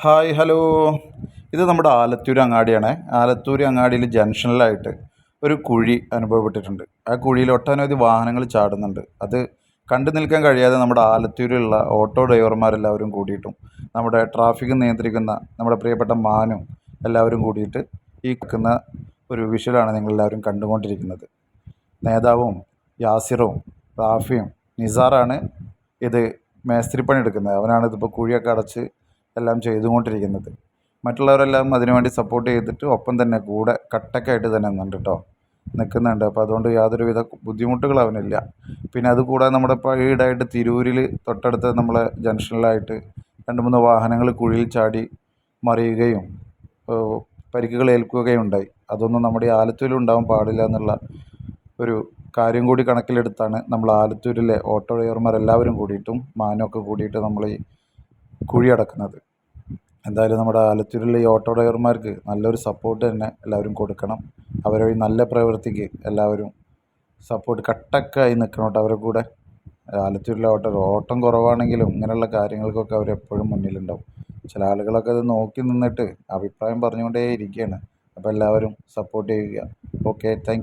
Hi hello. ഇത് നമ്മുടെ ആലത്തൂർ അങ്ങാടിയാണ്. ആലത്തൂർ അങ്ങാടിയിൽ ജംഗ്ഷനിലായിട്ട് ഒരു കുഴി അനുഭവപ്പെട്ടിട്ടുണ്ട്. ആ കുഴിയിൽ ഒട്ടനവധി വാഹനങ്ങൾ ചാടുന്നുണ്ട്. അത് കണ്ടു നിൽക്കാൻ കഴിയാതെ നമ്മുടെ ആലത്തൂരിലുള്ള ഓട്ടോ ഡ്രൈവർമാരെല്ലാവരും കൂടിയിട്ടും നമ്മുടെ ട്രാഫിക് നിയന്ത്രിക്കുന്ന നമ്മുടെ പ്രിയപ്പെട്ട മാനും എല്ലാവരും കൂടിയിട്ട് ഈ നിൽക്കുന്ന ഒരു വിഷ്വലാണ് നിങ്ങളെല്ലാവരും കണ്ടുകൊണ്ടിരിക്കുന്നത്. നേതാവും യാസിറും റാഫിയും നിസാറാണ് ഇത് മേസ്തിരിപ്പണി എടുക്കുന്നത്. അവനാണ് ഇതിപ്പോൾ കുഴിയൊക്കെ അടച്ച് എല്ലാം ചെയ്തുകൊണ്ടിരിക്കുന്നത്. മറ്റുള്ളവരെല്ലാം അതിനുവേണ്ടി സപ്പോർട്ട് ചെയ്തിട്ട് ഒപ്പം തന്നെ കൂടെ കട്ടക്കായിട്ട് തന്നെ നിൽക്കുന്നുണ്ട്. അപ്പോൾ അതുകൊണ്ട് യാതൊരുവിധ ബുദ്ധിമുട്ടുകൾ അവനില്ല. പിന്നെ അതുകൂടാതെ നമ്മുടെ ഇപ്പോൾ ഈടായിട്ട് തിരൂരിൽ തൊട്ടടുത്ത നമ്മളെ ജംഗ്ഷനിലായിട്ട് 2-3 വാഹനങ്ങൾ കുഴിയിൽ ചാടി മറിയുകയും പരിക്കുകൾ ഏൽക്കുകയുണ്ടായി. അതൊന്നും നമ്മുടെ ഈ ആലത്തൂരിൽ ഉണ്ടാവാൻ പാടില്ല എന്നുള്ള ഒരു കാര്യം കൂടി കണക്കിലെടുത്താണ് നമ്മൾ ആലത്തൂരിലെ ഓട്ടോ ഡ്രൈവർമാരെല്ലാവരും കൂടിയിട്ടും മാനൊക്കെ കൂടിയിട്ട് നമ്മൾ ഈ കുഴി അടക്കുന്നത്. എന്തായാലും നമ്മുടെ ആലത്തൂരിലെ ഈ ഓട്ടോ ഡ്രൈവർമാർക്ക് നല്ലൊരു സപ്പോർട്ട് തന്നെ എല്ലാവരും കൊടുക്കണം. അവരെ ഈ നല്ല പ്രവൃത്തിക്ക് എല്ലാവരും സപ്പോർട്ട് കട്ടക്കായി നിൽക്കണം കേട്ടോ. അവരെ കൂടെ ആലത്തൂരിലെ ഓട്ടം കുറവാണെങ്കിലും ഇങ്ങനെയുള്ള കാര്യങ്ങൾക്കൊക്കെ അവരെപ്പോഴും മുന്നിലുണ്ടാവും. ചില ആളുകളൊക്കെ അത് നോക്കി നിന്നിട്ട് അഭിപ്രായം പറഞ്ഞുകൊണ്ടേ ഇരിക്കുകയാണ്. അപ്പോൾ എല്ലാവരും സപ്പോർട്ട് ചെയ്യുക. Okay, thank